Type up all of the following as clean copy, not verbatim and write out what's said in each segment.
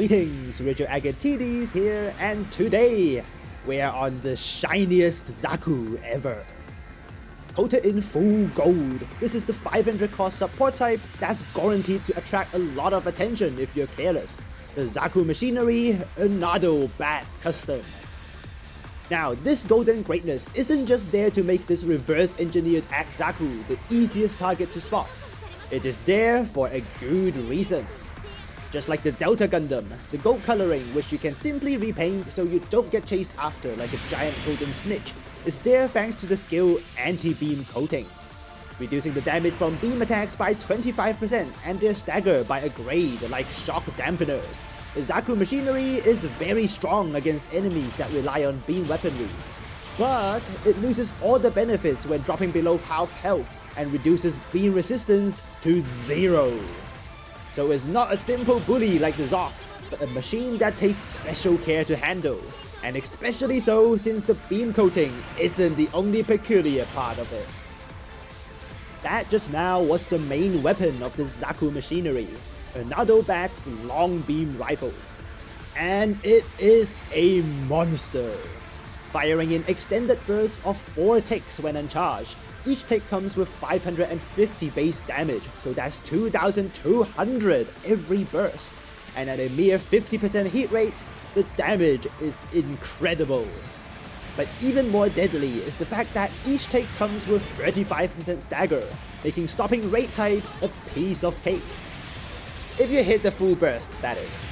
Greetings, Rigil Agateiades here, and today we are on the shiniest Zaku ever. Coated in full gold, this is the 500 cost support type that's guaranteed to attract a lot of attention if you're careless. The Zaku Machinery Anado Bat Custom. Now, this golden greatness isn't just there to make this reverse-engineered Act Zaku the easiest target to spot. It is there for a good reason. Just like the Delta Gundam, the gold coloring, which you can simply repaint so you don't get chased after like a giant golden snitch, is there thanks to the skill anti-beam coating, reducing the damage from beam attacks by 25% and their stagger by a grade like shock dampeners. The Zaku Machinery is very strong against enemies that rely on beam weaponry, but it loses all the benefits when dropping below half health and reduces beam resistance to 0. So it's not a simple bully like the Zoc, but a machine that takes special care to handle, and especially so since the beam coating isn't the only peculiar part of it. That just now was the main weapon of the Zaku Machinery, Anado Bat's long beam rifle. And it is a monster, firing in extended bursts of 4 ticks when uncharged. Each tick comes with 550 base damage, so that's 2200 every burst, and at a mere 50% hit rate, the damage is incredible. But even more deadly is the fact that each tick comes with 35% stagger, making stopping raid types a piece of cake. If you hit the full burst, that is.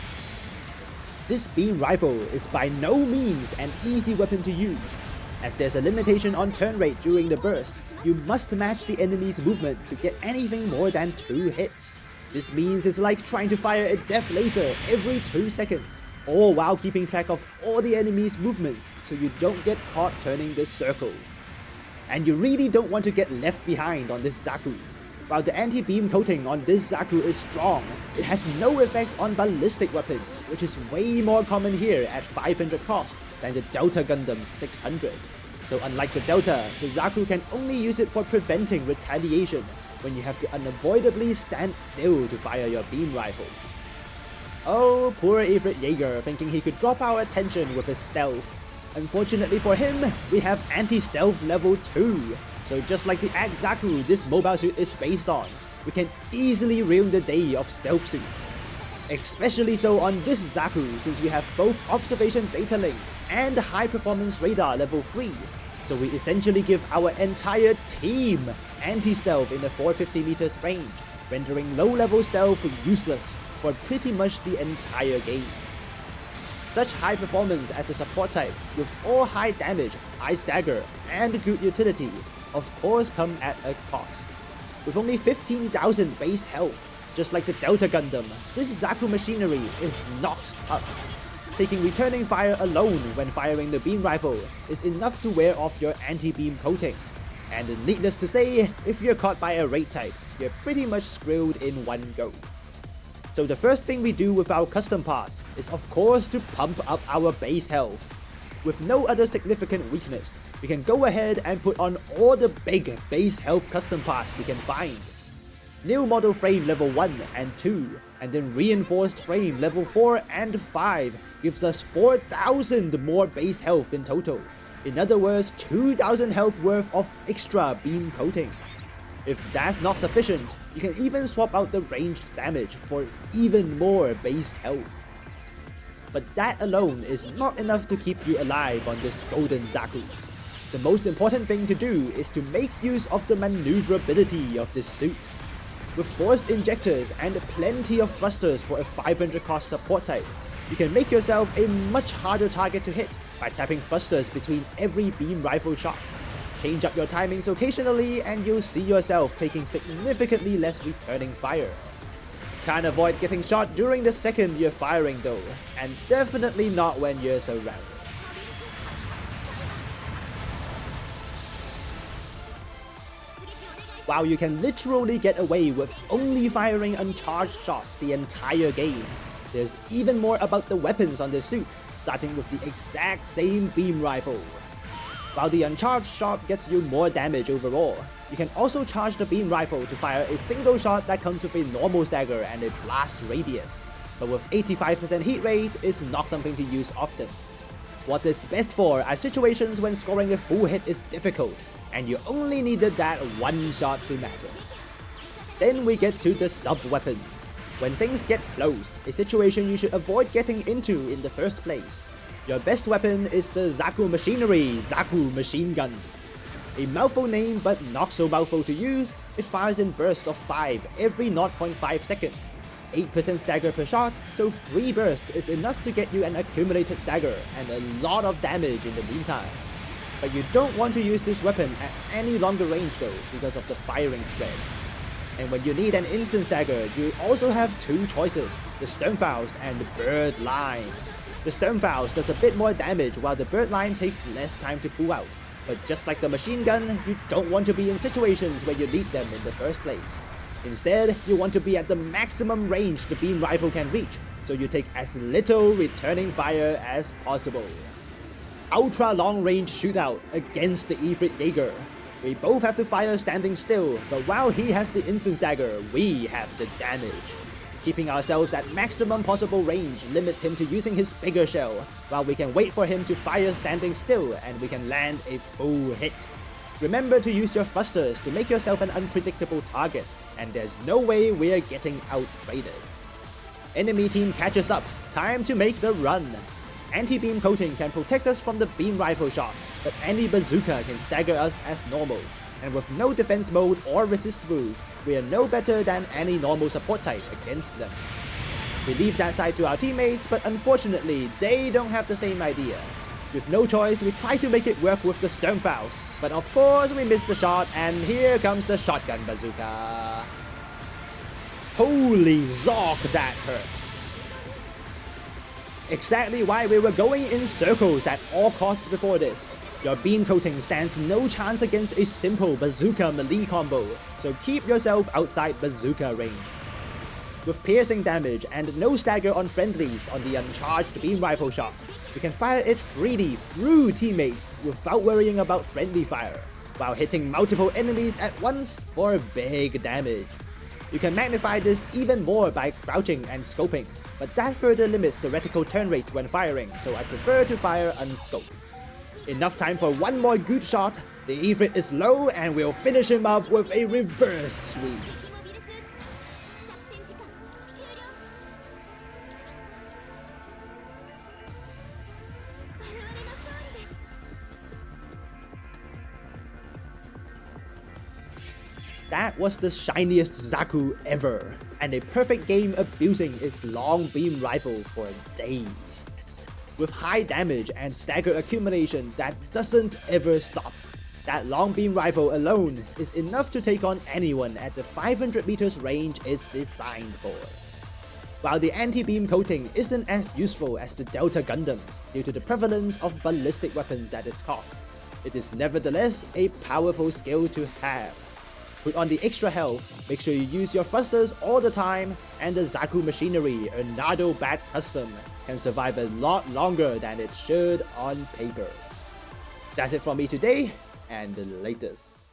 This beam rifle is by no means an easy weapon to use, as there's a limitation on turn rate during the burst. You must match the enemy's movement to get anything more than 2 hits. This means it's like trying to fire a death laser every 2 seconds, all while keeping track of all the enemy's movements so you don't get caught turning the circle. And you really don't want to get left behind on this Zaku. While the anti-beam coating on this Zaku is strong, it has no effect on ballistic weapons, which is way more common here at 500 cost than the Delta Gundam's 600. So unlike the Delta, the Zaku can only use it for preventing retaliation when you have to unavoidably stand still to fire your beam rifle. Oh, poor Ifrit Jaeger thinking he could drop our attention with his stealth. Unfortunately for him, we have anti-stealth level 2. So just like the Act Zaku this mobile suit is based on, we can easily ruin the day of stealth suits. Especially so on this Zaku since we have both observation data link and high performance radar level 3. So we essentially give our entire team anti-stealth in the 450 meters range, rendering low level stealth useless for pretty much the entire game. Such high performance as a support type with all high damage, high stagger, and good utility of course come at a cost. With only 15,000 base health, just like the Delta Gundam, this Zaku Machinery is not tough. Taking returning fire alone when firing the beam rifle is enough to wear off your anti-beam coating. And needless to say, if you're caught by a raid type, you're pretty much screwed in one go. So the first thing we do with our custom pass is of course to pump up our base health. With no other significant weakness, we can go ahead and put on all the big base health custom pass we can find. New model frame level 1 and 2, and then reinforced frame level 4 and 5 gives us 4,000 more base health in total. In other words, 2,000 health worth of extra beam coating. If that's not sufficient, you can even swap out the ranged damage for even more base health. But that alone is not enough to keep you alive on this golden Zaku. The most important thing to do is to make use of the maneuverability of this suit. With forced injectors and plenty of thrusters for a 500 cost support type, you can make yourself a much harder target to hit by tapping thrusters between every beam rifle shot. Change up your timings occasionally and you'll see yourself taking significantly less returning fire. Can't avoid getting shot during the second you're firing though, and definitely not when you're surrounded. While you can literally get away with only firing uncharged shots the entire game, there's even more about the weapons on this suit, starting with the exact same beam rifle. While the uncharged shot gets you more damage overall, you can also charge the beam rifle to fire a single shot that comes with a normal stagger and a blast radius. but with 85% hit rate, it's not something to use often. What it's best for are situations when scoring a full hit is difficult, and you only needed that one shot to matter. Then we get to the sub-weapons. When things get close, a situation you should avoid getting into in the first place. Your best weapon is the Zaku Machinery, Zaku Machine Gun. A mouthful name but not so mouthful to use, it fires in bursts of 5 every 0.5 seconds. 8% stagger per shot, so 3 bursts is enough to get you an accumulated stagger and a lot of damage in the meantime. But you don't want to use this weapon at any longer range though because of the firing spread. And when you need an instant stagger, you also have 2 choices, the Sturmfaust and the Bird Line. The Sturmfaust does a bit more damage while the Bird Line takes less time to pull out. But just like the machine gun, you don't want to be in situations where you need them in the first place. Instead, you want to be at the maximum range the beam rifle can reach, so you take as little returning fire as possible. Ultra long range shootout against the Ifrit Jaeger. We both have to fire standing still, but while he has the instant stagger, we have the damage. Keeping ourselves at maximum possible range limits him to using his bigger shell, while we can wait for him to fire standing still and we can land a full hit. Remember to use your thrusters to make yourself an unpredictable target, and there's no way we're getting out-traded. Enemy team catches up, time to make the run. Anti-beam coating can protect us from the beam rifle shots, but any bazooka can stagger us as normal. And with no defense mode or resist move, we are no better than any normal support type against them. We leave that side to our teammates, but unfortunately, they don't have the same idea. With no choice, we try to make it work with the Sturmfaust, but of course we miss the shot, and here comes the shotgun bazooka. Holy Zork, that hurt! Exactly why we were going in circles at all costs before this. Your beam coating stands no chance against a simple bazooka melee combo, so keep yourself outside bazooka range. With piercing damage and no stagger on friendlies on the uncharged beam rifle shot, you can fire it freely through teammates without worrying about friendly fire, while hitting multiple enemies at once for big damage. You can magnify this even more by crouching and scoping, but that further limits the reticle turn rate when firing, so I prefer to fire unscoped. Enough time for one more good shot, the Ifrit is low and we'll finish him up with a reverse sweep. That was the shiniest Zaku ever, and a perfect game abusing its long beam rifle for days. With high damage and stagger accumulation that doesn't ever stop, that long beam rifle alone is enough to take on anyone at the 500 meters range it's designed for. While the anti-beam coating isn't as useful as the Delta Gundams due to the prevalence of ballistic weapons at its cost, it is nevertheless a powerful skill to have. Put on the extra health, make sure you use your thrusters all the time, and the Zaku Machinery, a Nardo Bat custom, can survive a lot longer than it should on paper. That's it from me today, and the latest.